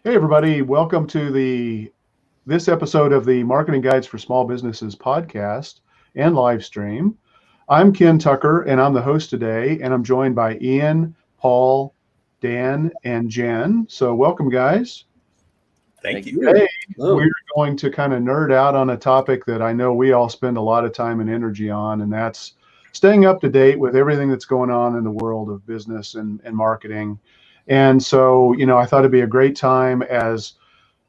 Hey everybody, welcome to this episode of the Marketing Guides for Small Businesses podcast and live stream. I'm Ken Tucker and I'm the host today, and I'm joined by Ian, Paul, Dan, and Jen. So welcome, guys. Thank you. Today Hello. we're going to kind of nerd out on a topic that I know we all spend a lot of time and energy on, and that's staying up to date with everything that's going on in the world of business and marketing. And so, I thought it'd be a great time as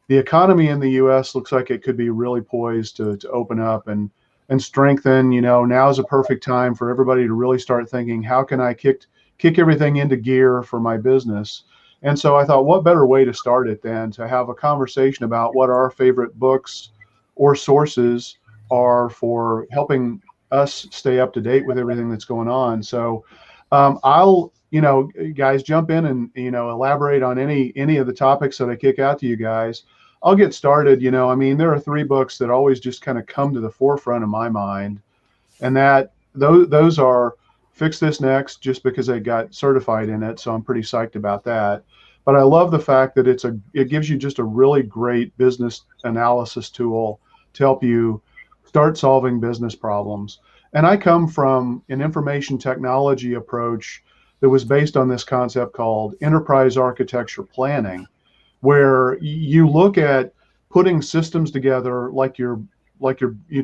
the economy in the U.S. looks like it could be really poised to open up and strengthen. Now is a perfect time for everybody to really start thinking, how can I kick everything into gear for my business? And so I thought, what better way to start it than to have a conversation about what our favorite books or sources are for helping us stay up to date with everything that's going on. So I'll, guys, jump in and, elaborate on any of the topics that I kick out to you guys. I'll get started. There are three books that always just kind of come to the forefront of my mind, and those are Fix This Next, just because I got certified in it, so I'm pretty psyched about that. But I love the fact that it gives you just a really great business analysis tool to help you start solving business problems. And I come from an information technology approach that was based on this concept called enterprise architecture planning, where you look at putting systems together like you're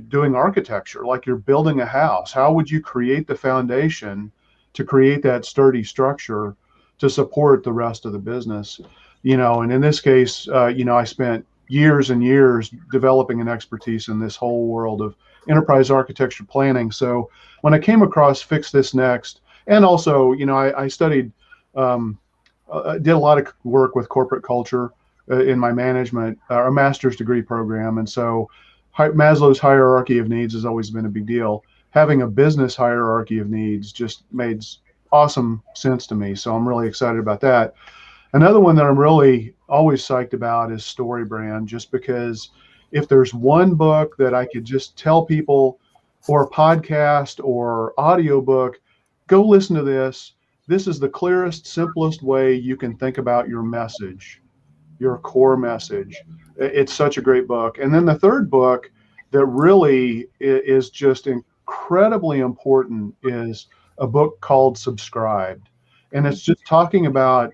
doing architecture, like you're building a house. How would you create the foundation to create that sturdy structure to support the rest of the business? And in this case, I spent years and years developing an expertise in this whole world of enterprise architecture planning. So when I came across Fix This Next, and also, I studied, did a lot of work with corporate culture in my management, a master's degree program. And so Maslow's hierarchy of needs has always been a big deal. Having a business hierarchy of needs just made awesome sense to me. So I'm really excited about that. Another one that I'm really always psyched about is StoryBrand, just because if there's one book that I could just tell people, or a podcast or audiobook, go listen to this. This is the clearest, simplest way you can think about your message, your core message. It's such a great book. And then the third book that really is just incredibly important is a book called Subscribed. And it's just talking about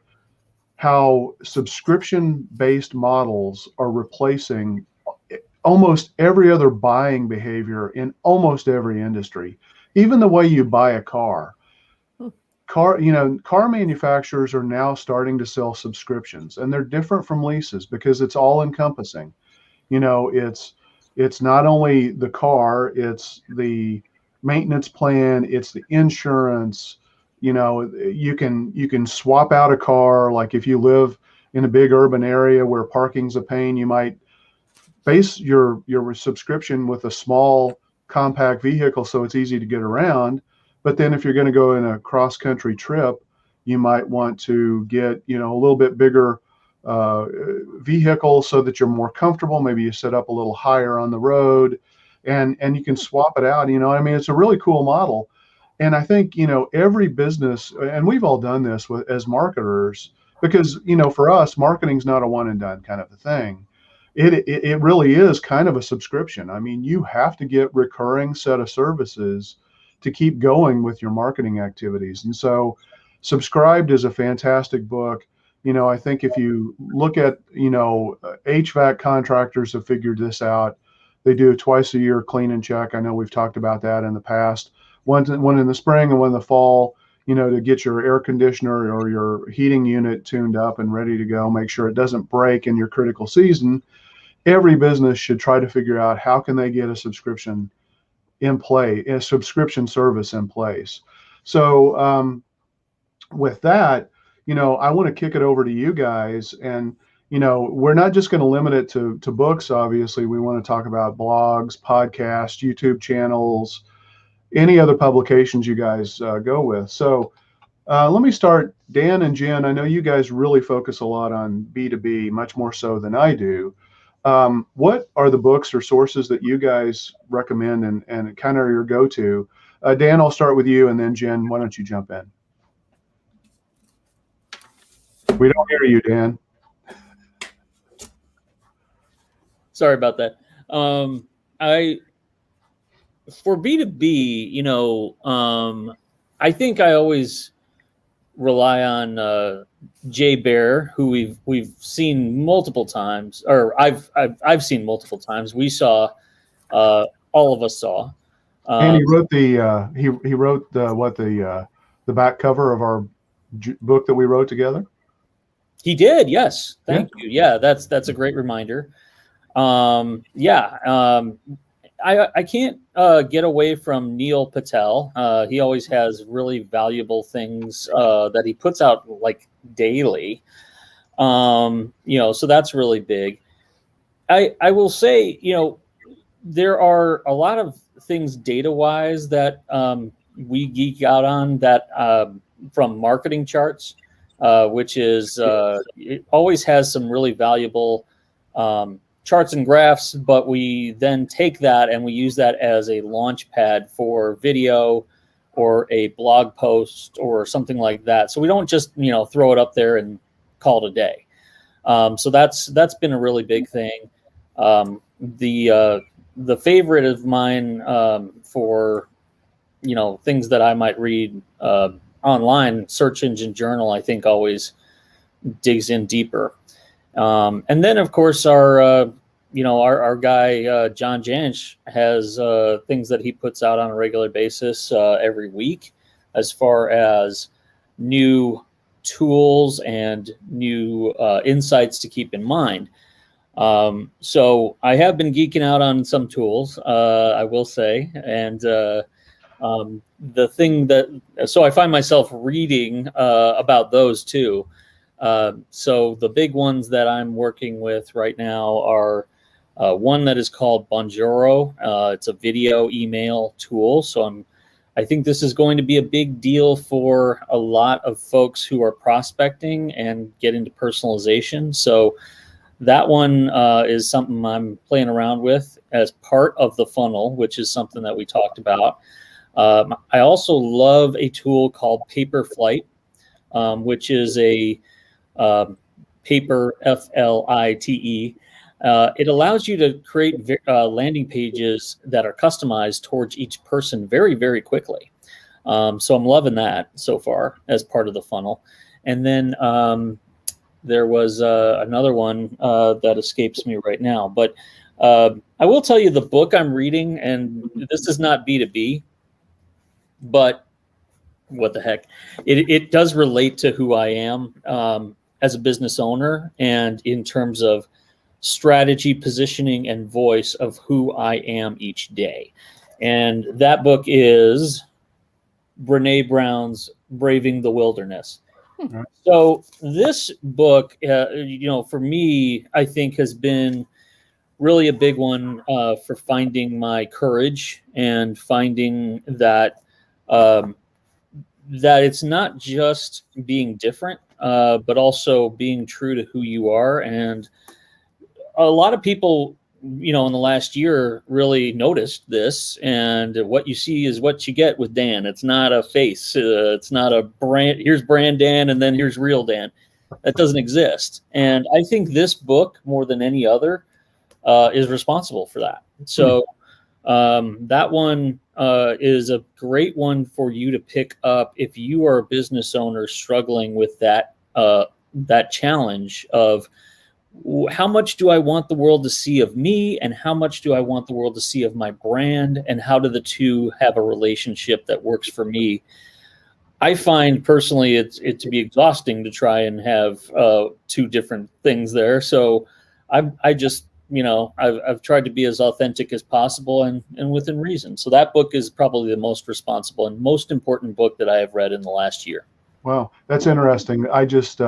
how subscription-based models are replacing almost every other buying behavior in almost every industry, even the way you buy a car. Car manufacturers are now starting to sell subscriptions, and they're different from leases because it's all encompassing. It's not only the car, it's the maintenance plan, it's the insurance. You can swap out a car. Like if you live in a big urban area where parking's a pain, you might base your subscription with a small compact vehicle so it's easy to get around. But then if you're going to go in a cross-country trip, you might want to get, a little bit bigger vehicle so that you're more comfortable. Maybe you set up a little higher on the road, and you can swap it out. It's a really cool model. And I think, every business, and we've all done this as marketers, because, for us, marketing's not a one and done kind of a thing. It really is kind of a subscription. You have to get recurring set of services to keep going with your marketing activities. And so Subscribed is a fantastic book. I think if you look at, HVAC contractors have figured this out. They do a twice a year clean and check. I know we've talked about that in the past. One in the spring and one in the fall, to get your air conditioner or your heating unit tuned up and ready to go, make sure it doesn't break in your critical season. Every business should try to figure out how can they get a subscription service in place. So with that, I want to kick it over to you guys. And, we're not just going to limit it to books. Obviously, we want to talk about blogs, podcasts, YouTube channels, any other publications you guys go with. So let me start. Dan and Jen, I know you guys really focus a lot on B2B, much more so than I do. What are the books or sources that you guys recommend and kind of your go-to? Dan, I'll start with you, and then Jen, why don't you jump in? We don't hear you, Dan. Sorry about that. I For B2B, I think I always rely on Jay Bear, who we've seen multiple times, or I've seen multiple times. We saw, all of us saw. And Um, he wrote he wrote the back cover of our book that we wrote together. he did, yes. Yeah. Thank you. Yeah, that's a great reminder. Yeah, I can't get away from Neil Patel. He always has really valuable things that he puts out like daily. So that's really big. I will say, there are a lot of things data wise that we geek out on that from marketing charts, which is it always has some really valuable charts and graphs, but we then take that and we use that as a launch pad for video or a blog post or something like that. So we don't just throw it up there and call it a day. So that's been a really big thing. The favorite of mine for things that I might read online, Search Engine Journal, I think always digs in deeper. And then of course our guy John Jansch has things that he puts out on a regular basis every week, as far as new tools and new insights to keep in mind. So I have been geeking out on some tools, I will say, and the thing so I find myself reading about those too. So the big ones that I'm working with right now are one that is called Bonjoro. It's a video email tool. So I think this is going to be a big deal for a lot of folks who are prospecting and get into personalization. So that one is something I'm playing around with as part of the funnel, which is something that we talked about. I also love a tool called Paperflight, which is a paper FLITE. It allows you to create landing pages that are customized towards each person very, very quickly. So I'm loving that so far as part of the funnel. And then there was another one that escapes me right now. But I will tell you the book I'm reading, and this is not B2B, but what the heck, it does relate to who I am as a business owner, and in terms of strategy, positioning, and voice of who I am each day. And that book is Brene Brown's Braving the Wilderness. Right. So this book, for me, I think has been really a big one for finding my courage and finding that that it's not just being different, but also being true to who you are. And a lot of people, in the last year really noticed this, and what you see is what you get with Dan. It's not a face. It's not a brand. Here's brand Dan, and then here's real Dan. That doesn't exist. And I think this book, more than any other, is responsible for that. So that one is a great one for you to pick up if you are a business owner struggling with that challenge of how much do I want the world to see of me, and how much do I want the world to see of my brand, and how do the two have a relationship that works for me. I find personally it to be exhausting to try and have two different things there. So I just, I've tried to be as authentic as possible and within reason. So that book is probably the most responsible and most important book that I have read in the last year. Wow, that's interesting. I just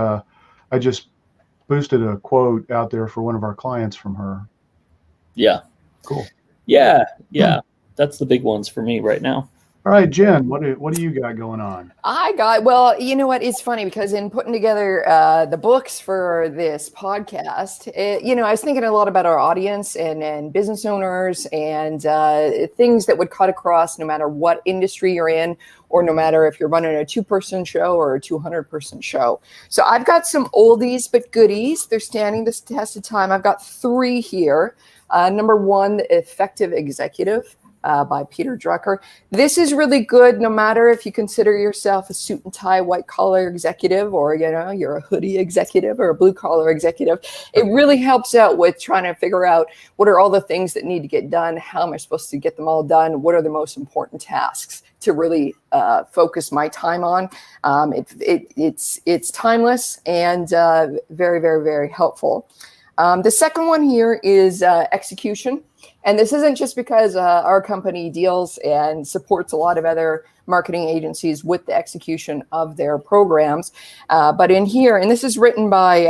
boosted a quote out there for one of our clients from her. Yeah. Cool. Yeah. That's the big ones for me right now. All right, Jen, what do you got going on? Well, you know what? It's funny because in putting together the books for this podcast, I was thinking a lot about our audience and business owners and things that would cut across no matter what industry you're in, or no matter if you're running a 2-person show or a 200-person show. So I've got some oldies but goodies. They're standing the test of time. I've got 3 here. Number 1, The Effective Executive. By Peter Drucker. This is really good no matter if you consider yourself a suit and tie, white collar executive, or you're a hoodie executive or a blue collar executive. It really helps out with trying to figure out what are all the things that need to get done, how am I supposed to get them all done, what are the most important tasks to really focus my time on. It's timeless and very, very, very helpful. The second one here is execution. And this isn't just because our company deals and supports a lot of other marketing agencies with the execution of their programs. But in here, and this is written by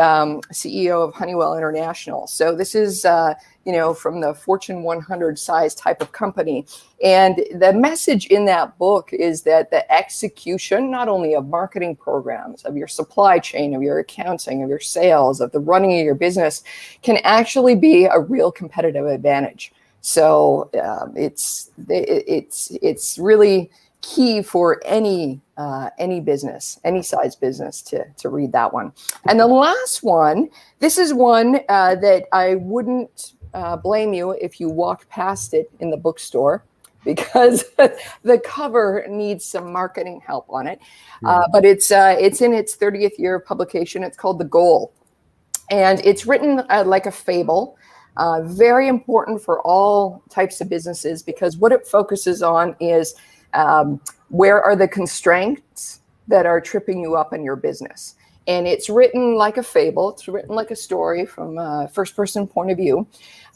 CEO of Honeywell International. So this is, from the Fortune 100 size type of company. And the message in that book is that the execution, not only of marketing programs, of your supply chain, of your accounting, of your sales, of the running of your business, can actually be a real competitive advantage. So it's really key for any business, any size business, to read that one. And the last one, this is one that I wouldn't blame you if you walked past it in the bookstore, because the cover needs some marketing help on it. But it's in its 30th year of publication. It's called The Goal, and it's written like a fable. Very important for all types of businesses, because what it focuses on is where are the constraints that are tripping you up in your business. And it's written like a fable. It's written like a story from a first-person point of view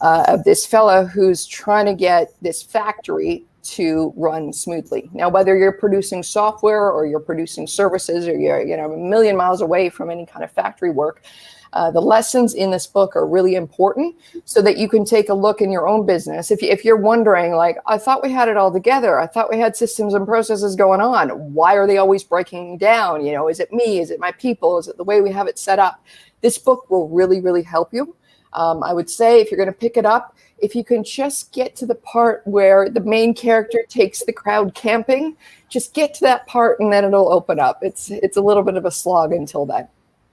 of this fella who's trying to get this factory to run smoothly. Now, whether you're producing software or you're producing services, or you're a million miles away from any kind of factory work, the lessons in this book are really important so that you can take a look in your own business. If you're wondering, like, I thought we had it all together. I thought we had systems and processes going on. Why are they always breaking down? Is it me? Is it my people? Is it the way we have it set up? This book will really, really help you. I would say if you're going to pick it up, if you can just get to the part where the main character takes the crowd camping, just get to that part and then it'll open up. It's a little bit of a slog until then.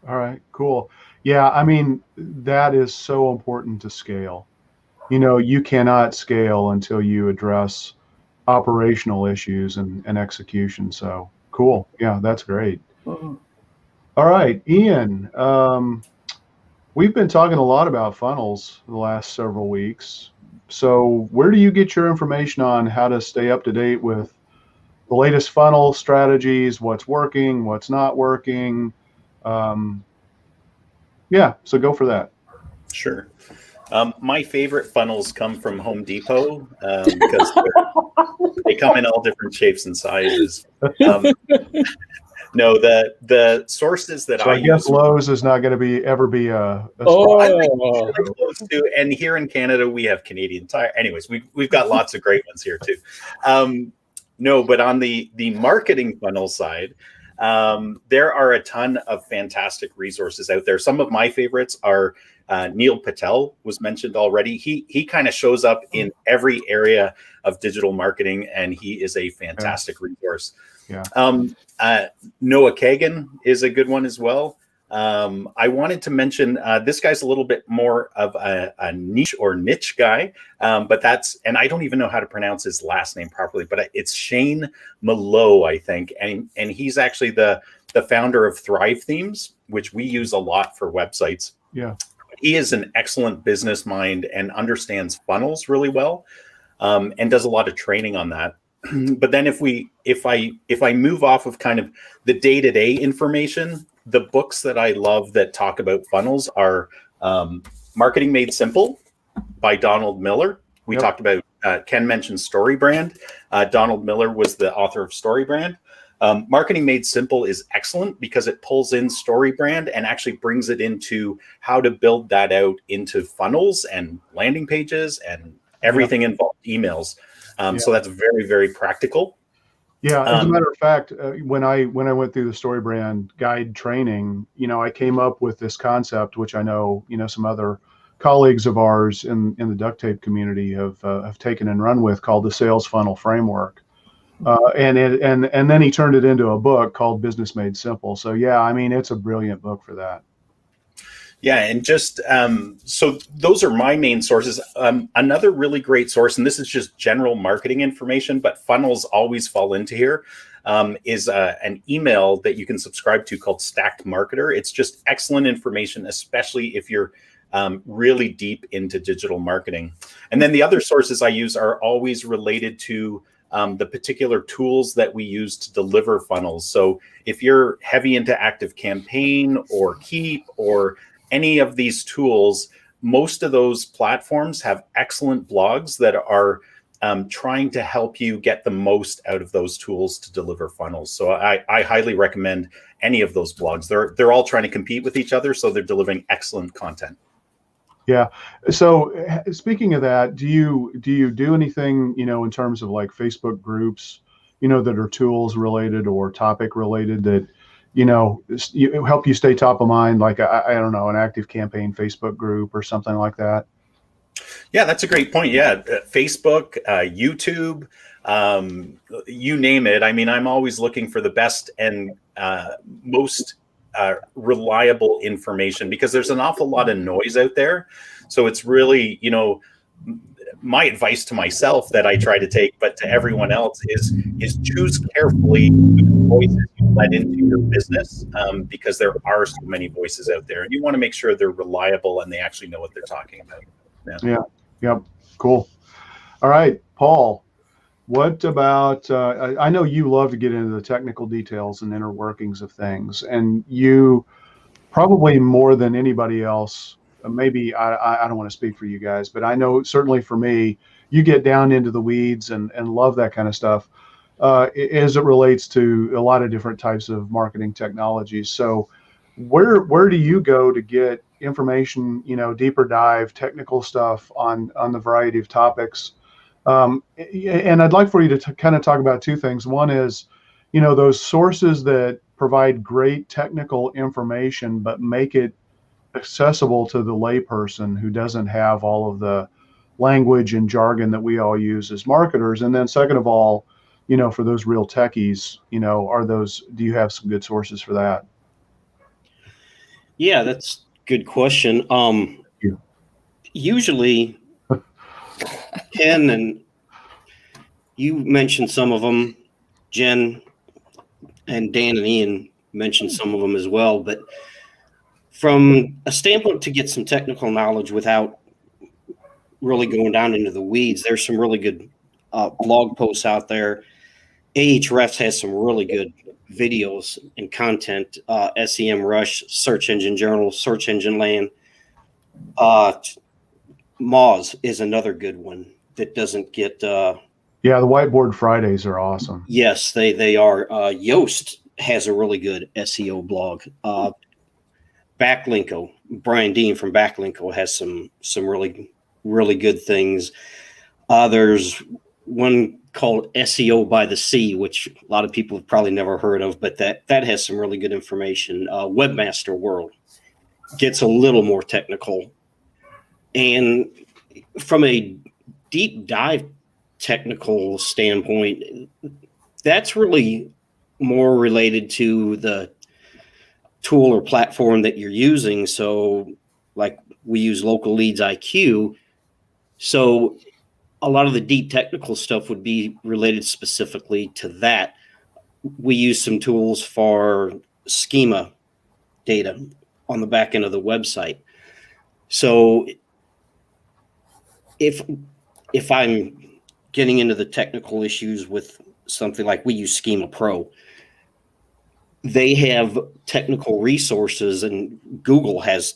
All right, cool. Yeah, I mean, that is so important to scale. You cannot scale until you address operational issues and execution. So cool. Yeah, that's great. Mm-hmm. All right, Ian, we've been talking a lot about funnels the last several weeks. So where do you get your information on how to stay up to date with the latest funnel strategies, what's working, what's not working? Yeah, so go for that. Sure. My favorite funnels come from Home Depot because they come in all different shapes and sizes. No, the sources that I guess use, Lowe's is not going to ever be a close to. And here in Canada, we have Canadian Tire. Anyways, we've got lots of great ones here too. No, but on the marketing funnel side, there are a ton of fantastic resources out there. Some of my favorites are Neil Patel was mentioned already. He kind of shows up in every area of digital marketing, and he is a fantastic resource. Yeah. Noah Kagan is a good one as well. I wanted to mention this guy's a little bit more of a niche guy, but and I don't even know how to pronounce his last name properly, but it's Shane Malo, I think, and he's actually the founder of Thrive Themes, which we use a lot for websites. Yeah, he is an excellent business mind and understands funnels really well, and does a lot of training on that. But then if I move off of kind of the day-to-day information, the books that I love that talk about funnels are Marketing Made Simple by Donald Miller. We talked about, Ken mentioned StoryBrand. Donald Miller was the author of StoryBrand. Marketing Made Simple is excellent because it pulls in StoryBrand and actually brings it into how to build that out into funnels and landing pages and everything involved, emails. So that's very, very practical. Yeah, as a matter of fact, when I went through the StoryBrand guide training, I came up with this concept, which I know some other colleagues of ours in the duct tape community have taken and run with, called the sales funnel framework. And then he turned it into a book called Business Made Simple. So yeah, I mean, it's a brilliant book for that. Yeah, and just so those are my main sources. Another really great source, and this is just general marketing information, but funnels always fall into here, is an email that you can subscribe to called Stacked Marketer. It's just excellent information, especially if you're really deep into digital marketing. And then the other sources I use are always related to the particular tools that we use to deliver funnels. So if you're heavy into Active Campaign or Keep or any of these tools, most of those platforms have excellent blogs that are trying to help you get the most out of those tools to deliver funnels. So I highly recommend any of those blogs. They're all trying to compete with each other, so they're delivering excellent content. Yeah. So speaking of that, do you do anything, in terms of like Facebook groups, that are tools related or topic related that, help you stay top of mind, like, I don't know, an Active Campaign Facebook group or something like that? Yeah, that's a great point. Yeah, Facebook, YouTube, you name it. I mean, I'm always looking for the best and most reliable information, because there's an awful lot of noise out there. So it's really, my advice to myself that I try to take, but to everyone else is choose carefully the voices you let into your business, because there are so many voices out there, and you want to make sure they're reliable and they actually know what they're talking about. Yeah. Yep. Cool. All right, Paul. What about, I know you love to get into the technical details and inner workings of things, and you probably more than anybody else, maybe I don't want to speak for you guys, but I know certainly for me, you get down into the weeds and love that kind of stuff as it relates to a lot of different types of marketing technologies. So where do you go to get information, deeper dive, technical stuff on the variety of topics? And I'd like for you to kind of talk about two things. One is, those sources that provide great technical information, but make it accessible to the layperson who doesn't have all of the language and jargon that we all use as marketers. And then second of all, for those real techies, do you have some good sources for that? Yeah, that's a good question. Usually, Ken, and you mentioned some of them, Jen and Dan and Ian mentioned some of them as well. But from a standpoint to get some technical knowledge without really going down into the weeds, there's some really good blog posts out there. Ahrefs has some really good videos and content. SEM Rush, Search Engine Journal, Search Engine Land. Moz is another good one that doesn't get. Yeah, the Whiteboard Fridays are awesome. Yes, they are. Yoast has a really good SEO blog. Backlinko, Brian Dean from Backlinko has some really good things. There's one called SEO by the Sea, which a lot of people have probably never heard of, but that has some really good information. Webmaster World gets a little more technical. And from a deep dive technical standpoint, that's really more related to the tool or platform that you're using. So like we use Local Leads IQ. So a lot of the deep technical stuff would be related specifically to that. We use some tools for schema data on the back end of the website. So if I'm getting into the technical issues with something like we use Schema Pro, they have technical resources, and Google has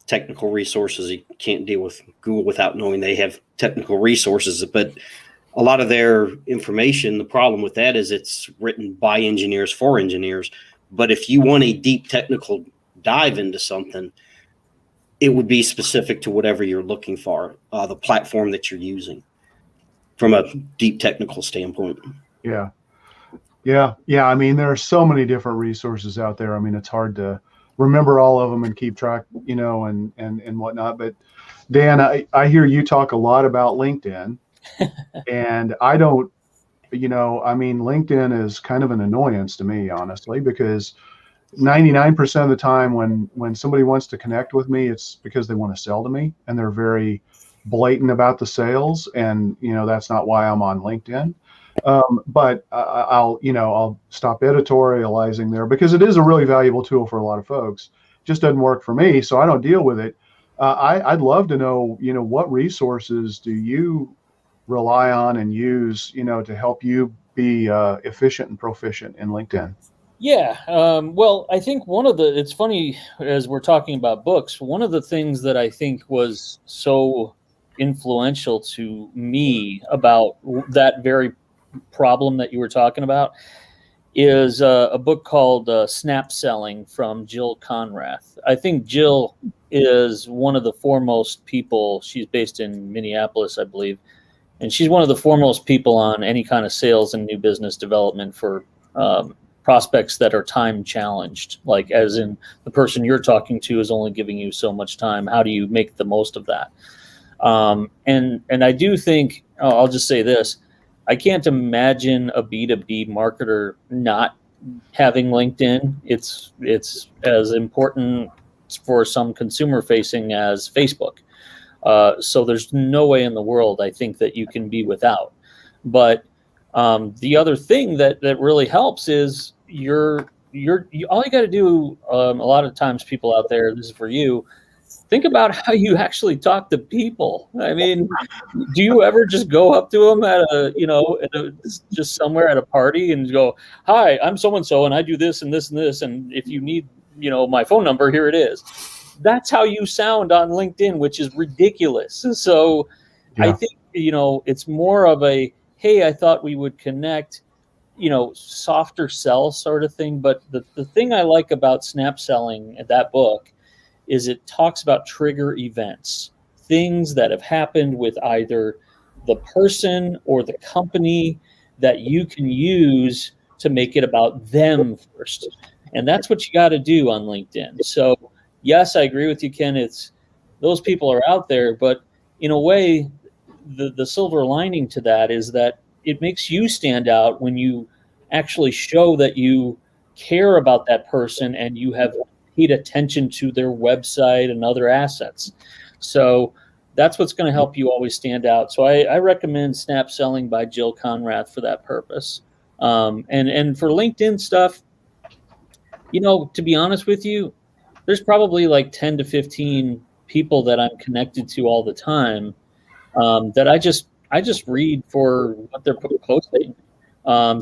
technical resources. You can't deal with Google without knowing they have technical resources. But a lot of their information, the problem with that is it's written by engineers for engineers. But if you want a deep technical dive into something, it would be specific to whatever you're looking for, the platform that you're using from a deep technical standpoint. Yeah. Yeah. Yeah. I mean, there are so many different resources out there. I mean, it's hard to remember all of them and keep track, and whatnot. But Dan, I hear you talk a lot about LinkedIn, and I don't, I mean, LinkedIn is kind of an annoyance to me, honestly, because 99% of the time when somebody wants to connect with me, it's because they want to sell to me, and they're very blatant about the sales, and that's not why I'm on LinkedIn. But I'll stop editorializing there because it is a really valuable tool for a lot of folks. It just doesn't work for me, so I don't deal with it. I'd love to know, what resources do you rely on and use, to help you be efficient and proficient in LinkedIn? Yeah. Well, I think it's funny as we're talking about books, one of the things that I think was so influential to me about that very problem that you were talking about is a book called Snap Selling from Jill Conrath. I think Jill is one of the foremost people. She's based in Minneapolis, I believe. And she's one of the foremost people on any kind of sales and new business development for prospects that are time challenged, like as in the person you're talking to is only giving you so much time. How do you make the most of that? And I do think, I'll just say this, I can't imagine a B2B marketer not having LinkedIn. It's as important for some consumer facing as Facebook. So there's no way in the world I think that you can be without. But the other thing that really helps is all you got to do. A lot of times, people out there, this is for you. Think about how you actually talk to people. I mean, do you ever just go up to them at just somewhere at a party and go, "Hi, I'm so and so, and I do this and this and this, and if you need, my phone number, here it is." That's how you sound on LinkedIn, which is ridiculous. So Yeah. I think, it's more of a, hey, I thought we would connect, softer sell sort of thing. But the thing I like about Snap Selling, that book, is it talks about trigger events, things that have happened with either the person or the company that you can use to make it about them first. And that's what you got to do on LinkedIn. So yes, I agree with you, Ken. It's those people are out there, but in a way, the silver lining to that is that it makes you stand out when you actually show that you care about that person and you have paid attention to their website and other assets. So that's what's going to help you always stand out. So I recommend Snap Selling by Jill Conrath for that purpose. And for LinkedIn stuff, to be honest with you, there's probably like 10 to 15 people that I'm connected to all the time that I just read for what they're posting.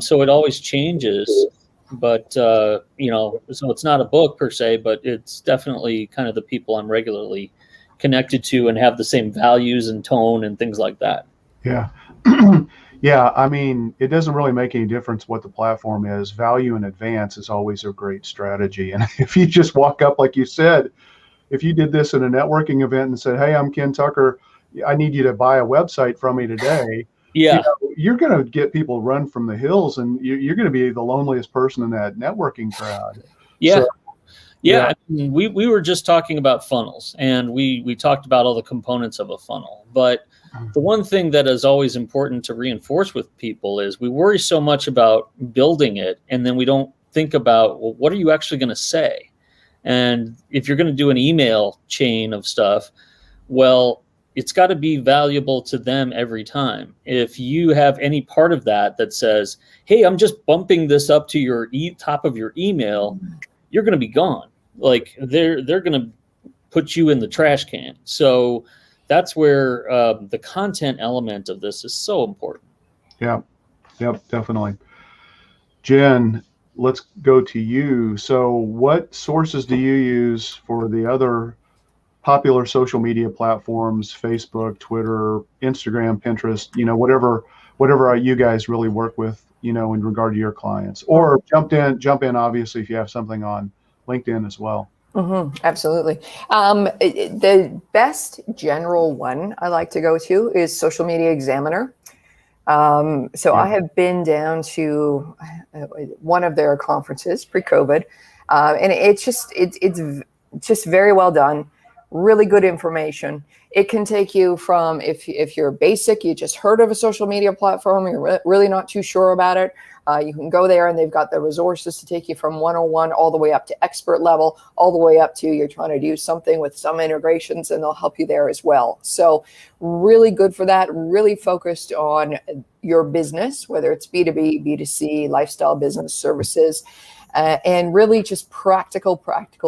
So it always changes, but so it's not a book per se, but it's definitely kind of the people I'm regularly connected to and have the same values and tone and things like that. Yeah. Yeah. I mean, it doesn't really make any difference what the platform is. Value in advance is always a great strategy. And if you just walk up, like you said, if you did this at a networking event and said, "Hey, I'm Ken Tucker. I need you to buy a website from me today." Yeah. You're going to get people run from the hills, and you're going to be the loneliest person in that networking crowd. Yeah. So, yeah. I mean, we were just talking about funnels, and we talked about all the components of a funnel. But the one thing that is always important to reinforce with people is we worry so much about building it, and then we don't think about, well, what are you actually going to say? And if you're going to do an email chain of stuff, well, it's got to be valuable to them every time. If you have any part of that says, "Hey, I'm just bumping this up to your top of your email," you're going to be gone. Like they're going to put you in the trash can. So that's where the content element of this is so important. Yeah. Yep. Definitely. Jen, let's go to you. So what sources do you use for the other popular social media platforms, Facebook, Twitter, Instagram, Pinterest, whatever you guys really work with, in regard to your clients, or jump in, obviously, if you have something on LinkedIn as well. Mm-hmm, absolutely. The best general one I like to go to is Social Media Examiner. So I have been down to one of their conferences pre-COVID, and it's just very well done, really good information. It can take you from, if you're basic, you just heard of a social media platform, you're really not too sure about it, you can go there and they've got the resources to take you from 101 all the way up to expert level, all the way up to you're trying to do something with some integrations, and they'll help you there as well. So really good for that, really focused on your business, whether it's B2B, B2C, lifestyle business services, and really just practical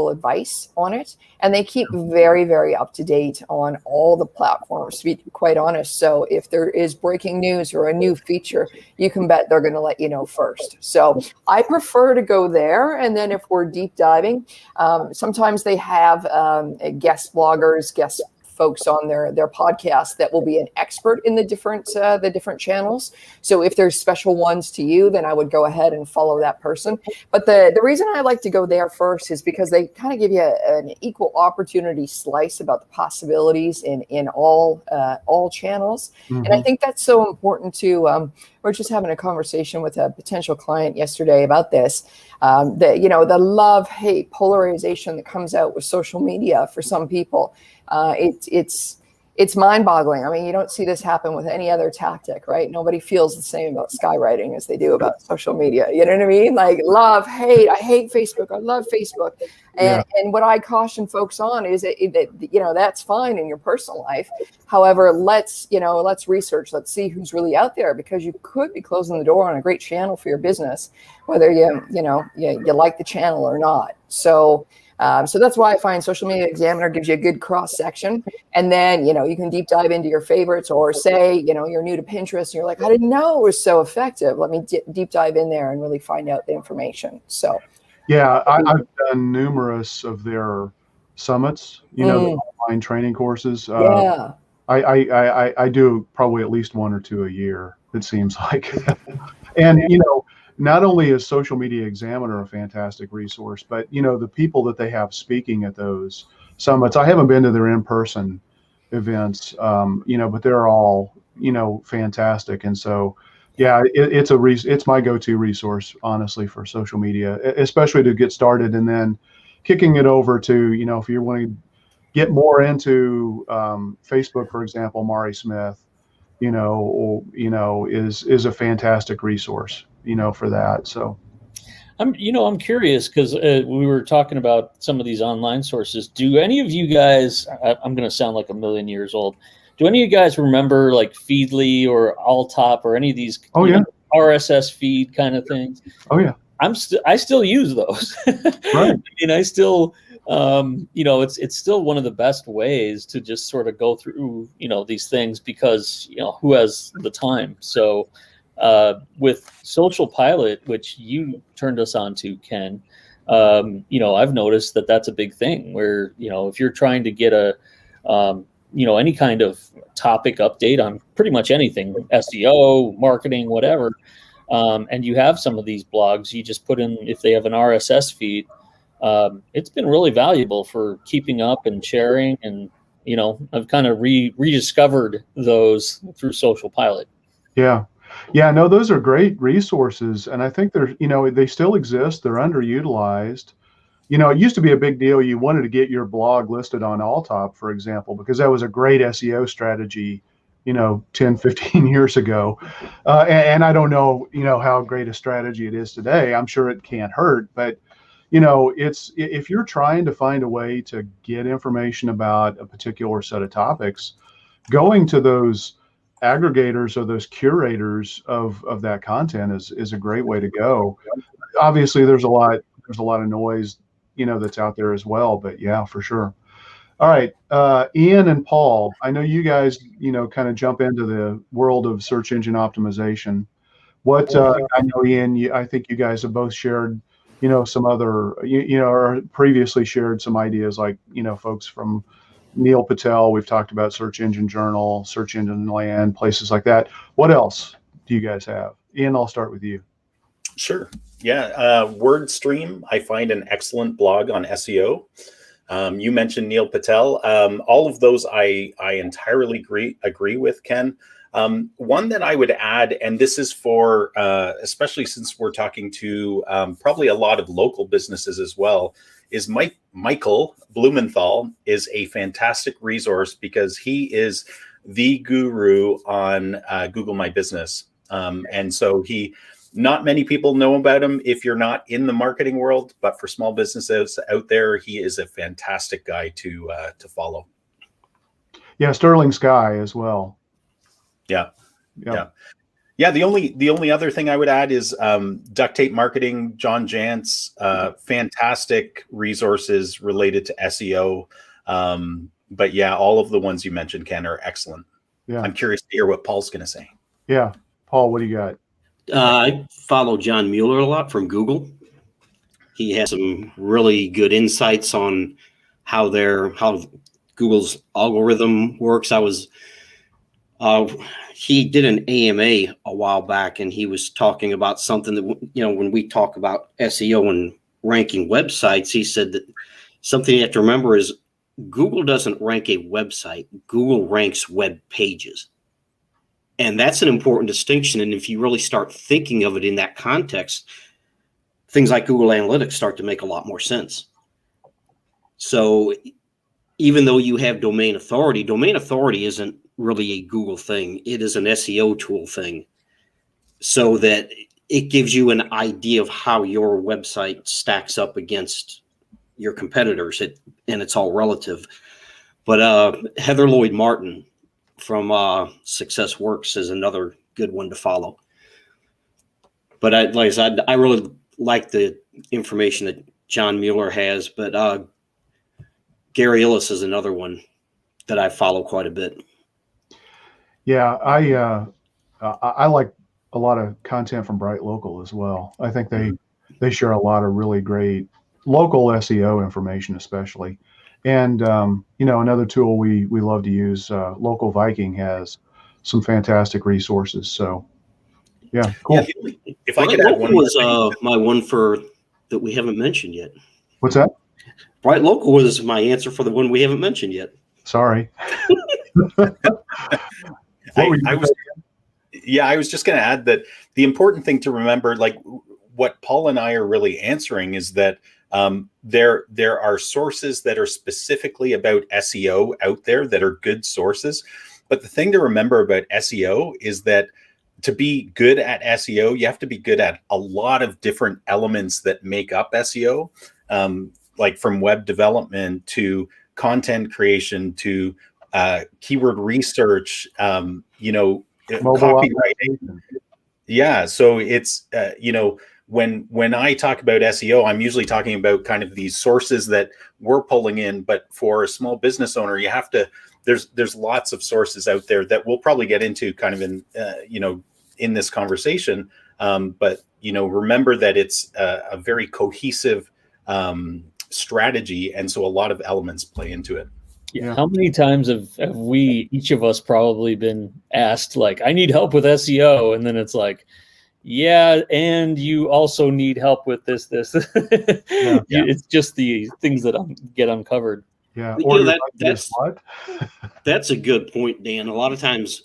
advice on it. And they keep very, very up to date on all the platforms, to be quite honest. So if there is breaking news or a new feature, you can bet they're going to let you know first. So I prefer to go there. And then if we're deep diving, sometimes they have guest bloggers, guest folks on their podcast that will be an expert in the different channels. So if there's special ones to you, then I would go ahead and follow that person. But the reason I like to go there first is because they kind of give you an equal opportunity slice about the possibilities in all channels. Mm-hmm. And I think that's so important to we're just having a conversation with a potential client yesterday about this. The love-hate polarization that comes out with social media for some people. It's mind-boggling. I mean, you don't see this happen with any other tactic, right? Nobody feels the same about skywriting as they do about social media. You know what I mean? Like love, hate. I hate Facebook. I love Facebook. And what I caution folks on is that that's fine in your personal life. However, let's research. Let's see who's really out there, because you could be closing the door on a great channel for your business, whether you like the channel or not. So that's why I find Social Media Examiner gives you a good cross section, and then you can deep dive into your favorites, or say you're new to Pinterest and you're like, I didn't know it was so effective. Let me deep dive in there and really find out the information. So yeah, I've done numerous of their summits, the online training courses. I do probably at least one or two a year, it seems like. And not only is Social Media Examiner a fantastic resource, but the people that they have speaking at those summits, I haven't been to their in-person events, but they're all fantastic. And so it's my go-to resource, honestly, for social media, especially to get started, and then kicking it over to if you want to get more into Facebook, for example. Mari Smith is a fantastic resource for that. So I'm curious, because we were talking about some of these online sources. Do any of you guys, I'm going to sound like a million years old, do any of you guys remember like Feedly or Alltop or any of these RSS feed kind of things? Oh yeah. I still use those. Right. I mean, I still it's still one of the best ways to just sort of go through these things, because who has the time? So with Social Pilot, which you turned us on to, Ken, I've noticed that that's a big thing where, if you're trying to get any kind of topic update on pretty much anything, SEO, marketing, whatever, and you have some of these blogs, you just put in, if they have an RSS feed, it's been really valuable for keeping up and sharing. And, I've kind of rediscovered those through Social Pilot. Yeah. Yeah, no, those are great resources. And I think they're, they still exist. They're underutilized. It used to be a big deal. You wanted to get your blog listed on Alltop, for example, because that was a great SEO strategy, 10, 15 years ago. And I don't know, how great a strategy it is today. I'm sure it can't hurt, but it's, if you're trying to find a way to get information about a particular set of topics, going to those aggregators or those curators of that content is a great way to go. Obviously, there's a lot of noise, that's out there as well, but yeah, for sure. All right, Ian and Paul, I know you guys, kind of jump into the world of search engine optimization. What I know, Ian, I think you guys have both shared, some other, or previously shared some ideas, like, folks from Neil Patel. We've talked about Search Engine Journal, Search Engine Land, places like that. What else do you guys have? Ian, I'll start with you. Sure. Yeah. WordStream, I find an excellent blog on SEO. You mentioned Neil Patel. All of those I entirely agree with, Ken. One that I would add, and this is for, especially since we're talking to probably a lot of local businesses as well, is Michael Blumenthal is a fantastic resource because he is the guru on Google My Business. And so not many people know about him if you're not in the marketing world, but for small businesses out there, he is a fantastic guy to follow. Yeah, Sterling Sky as well. Yeah. Yep. Yeah. Yeah. The only other thing I would add is Duct Tape Marketing, John Jantz, fantastic resources related to SEO. But yeah, all of the ones you mentioned, Ken, are excellent. Yeah. I'm curious to hear what Paul's going to say. Yeah. Paul, what do you got? I follow John Mueller a lot from Google. He has some really good insights on how Google's algorithm works. He did an AMA a while back, and he was talking about something that, when we talk about SEO and ranking websites, he said that something you have to remember is Google doesn't rank a website. Google ranks web pages. And that's an important distinction. And if you really start thinking of it in that context, things like Google Analytics start to make a lot more sense. So even though you have domain authority isn't really a Google thing. It is an SEO tool thing, so that it gives you an idea of how your website stacks up against your competitors. And it's all relative. But Heather Lloyd Martin from Success Works is another good one to follow. But like I said, I really like the information that John Mueller has. But Gary Illis is another one that I follow quite a bit. Yeah, I like a lot of content from Bright Local as well. I think they share a lot of really great local SEO information, especially. And another tool we love to use, Local Viking, has some fantastic resources. So yeah, cool. Yeah, if I could add one was my one for that we haven't mentioned yet. What's that? Bright Local was my answer for the one we haven't mentioned yet. Sorry. I was just going to add that the important thing to remember, like what Paul and I are really answering, is that there are sources that are specifically about SEO out there that are good sources. But the thing to remember about SEO is that to be good at SEO, you have to be good at a lot of different elements that make up SEO, like from web development to content creation to keyword research, copywriting. Yeah. So it's, when I talk about SEO, I'm usually talking about kind of these sources that we're pulling in, but for a small business owner, you have to, there's lots of sources out there that we'll probably get into kind of in this conversation. But remember that it's a very cohesive strategy. And so a lot of elements play into it. Yeah. How many times have we, each of us, probably been asked, like, I need help with SEO, and then it's like, yeah, and you also need help with this. Yeah. It's just the things that get uncovered. Yeah. That's a good point, Dan. A lot of times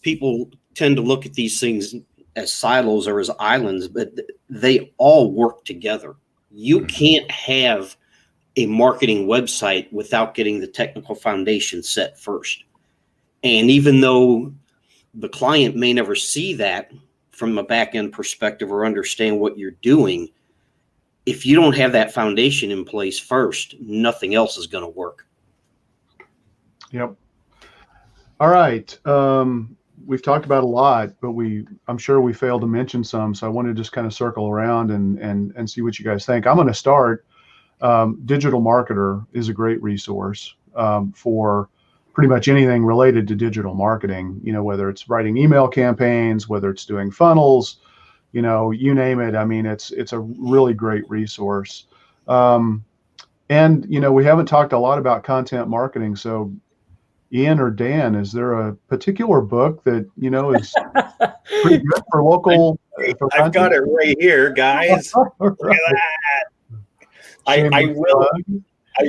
people tend to look at these things as silos or as islands, but they all work together. You can't have a marketing website without getting the technical foundation set first. And even though the client may never see that from a back-end perspective or understand what you're doing, if you don't have that foundation in place first, nothing else is going to work. Yep. All right. We've talked about a lot, but I'm sure we failed to mention some. So I want to just kind of circle around and see what you guys think. I'm going to start. Digital Marketer is a great resource for pretty much anything related to digital marketing, whether it's writing email campaigns, whether it's doing funnels, you name it. I mean, it's a really great resource. And, we haven't talked a lot about content marketing. So Ian or Dan, is there a particular book that, is pretty good for local? I've got it right here, guys. Look at that. I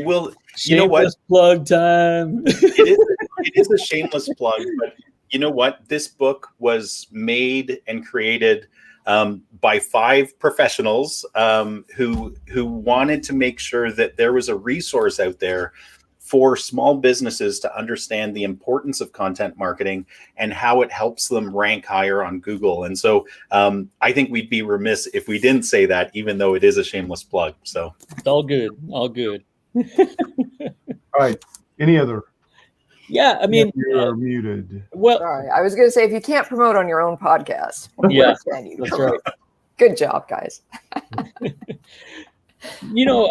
will. You know what? Plug time. It is a shameless plug, but you know what? This book was made and created by 5 professionals who wanted to make sure that there was a resource out there for small businesses to understand the importance of content marketing and how it helps them rank higher on Google. And so I think we'd be remiss if we didn't say that, even though it is a shameless plug. So It's all good. All good. All right. Any other? Yeah, I mean, you're muted. well, Sorry, I was going to say, if you can't promote on your own podcast, we Yeah, understand you. that's right. Good job, guys. You know,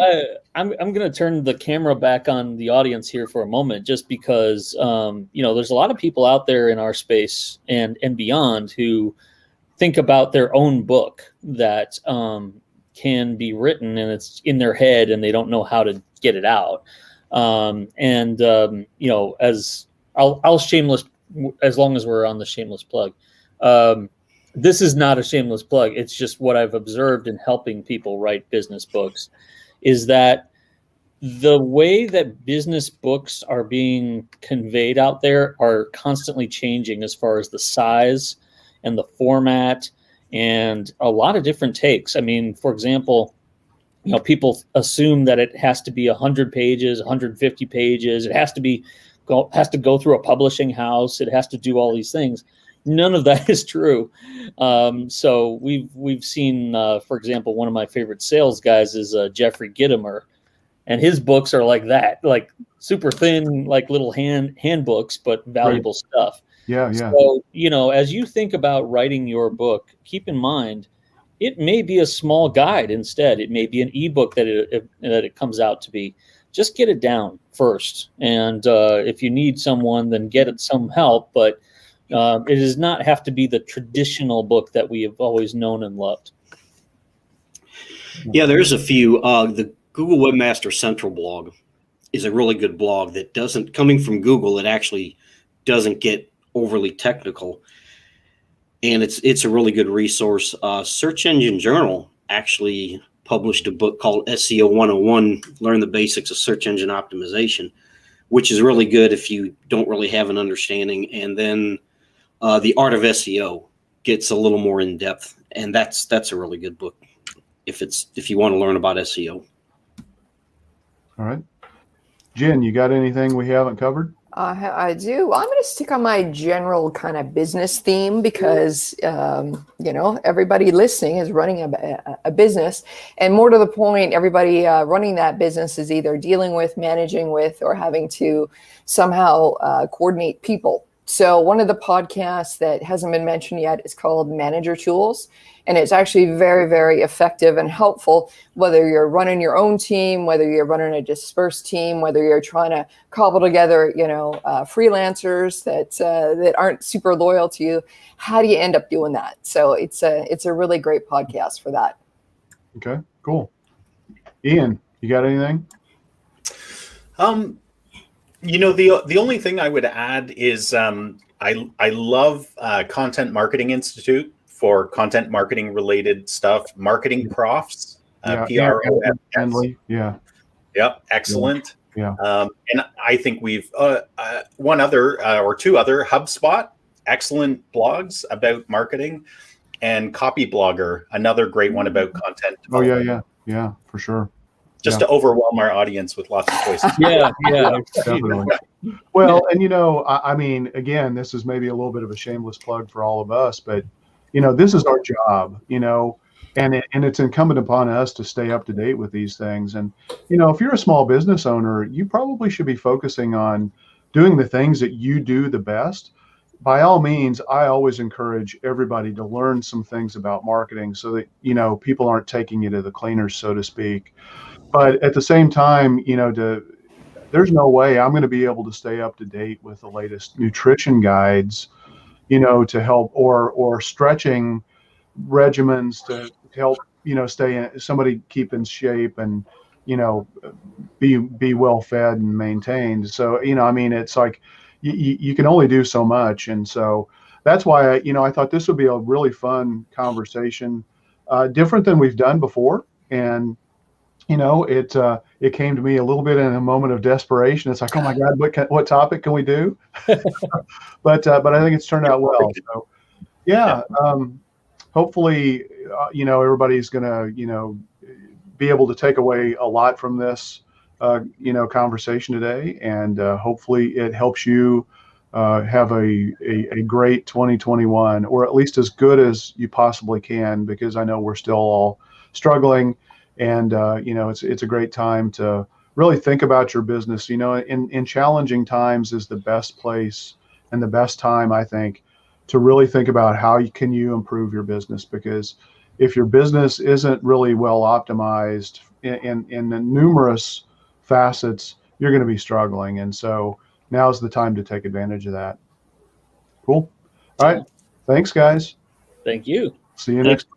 I'm going to turn the camera back on the audience here for a moment, just because you know, there's a lot of people out there in our space and beyond who think about their own book that can be written and it's in their head and they don't know how to get it out. You know, as I'll shameless, as long as we're on the shameless plug. This is not a shameless plug. It's just what I've observed in helping people write business books is that the way that business books are being conveyed out there are constantly changing as far as the size and the format and a lot of different takes. I mean, for example, you know, people assume that it has to be 100 pages, 150 pages. It has to go through a publishing house. It has to do all these things. None of that is true. So we've seen, for example, one of my favorite sales guys is Jeffrey Gitomer, and his books are like that, like super thin, like little handbooks, but valuable stuff. Yeah. So, you know, as you think about writing your book, keep in mind, it may be a small guide instead. It may be an ebook that it comes out to be. Just get it down first. And if you need someone, then get it some help. But it does not have to be the traditional book that we have always known and loved. Yeah, there's a few. The Google Webmaster Central blog is a really good blog that doesn't, coming from Google, it actually doesn't get overly technical. And it's a really good resource. Search Engine Journal actually published a book called SEO 101, Learn the Basics of Search Engine Optimization, which is really good if you don't really have an understanding. And then The Art of SEO gets a little more in depth, and that's a really good book if you want to learn about SEO. All right. Jen, you got anything we haven't covered? I do. I'm going to stick on my general kind of business theme because, you know, everybody listening is running a business. And more to the point, everybody running that business is either dealing with, managing with, or having to somehow coordinate people. So one of the podcasts that hasn't been mentioned yet is called Manager Tools. And it's actually very, very effective and helpful, whether you're running your own team, whether you're running a dispersed team, whether you're trying to cobble together, you know, freelancers that aren't super loyal to you. How do you end up doing that? So it's a really great podcast for that. Okay, cool. Ian, you got anything? You know, the only thing I would add is I love Content Marketing Institute for content marketing related stuff. Marketing Profs, PROFs. Yeah. Yep, excellent. Yeah. And I think we've one other or two other HubSpot, excellent blogs about marketing, and Copy Blogger, another great one about content development. Yeah, for sure. Just to overwhelm our audience with lots of choices. Yeah. Definitely. Well, and you know, I mean, again, this is maybe a little bit of a shameless plug for all of us, but you know, this is our job, you know, and it's incumbent upon us to stay up to date with these things. And you know, if you're a small business owner, you probably should be focusing on doing the things that you do the best. By all means, I always encourage everybody to learn some things about marketing so that, you know, people aren't taking you to the cleaners, so to speak. But at the same time, you know, there's no way I'm going to be able to stay up to date with the latest nutrition guides, you know, to help or stretching regimens to help, you know, somebody keep in shape and, you know, be well fed and maintained. So, you know, I mean, it's like you can only do so much. And so that's why, I thought this would be a really fun conversation, different than we've done before. And it came to me a little bit in a moment of desperation. It's like, oh my God, what topic can we do? But I think it's turned out well. So yeah, hopefully, everybody's gonna, be able to take away a lot from this, conversation today, and hopefully it helps you have a great 2021, or at least as good as you possibly can, because I know we're still all struggling, and it's a great time to really think about your business. In challenging times is the best place and the best time, I think, to really think about how can you improve your business, because if your business isn't really well optimized in the numerous facets, you're going to be struggling. And so now's the time to take advantage of that. Cool. All right. Thanks, guys. Thank you. See you next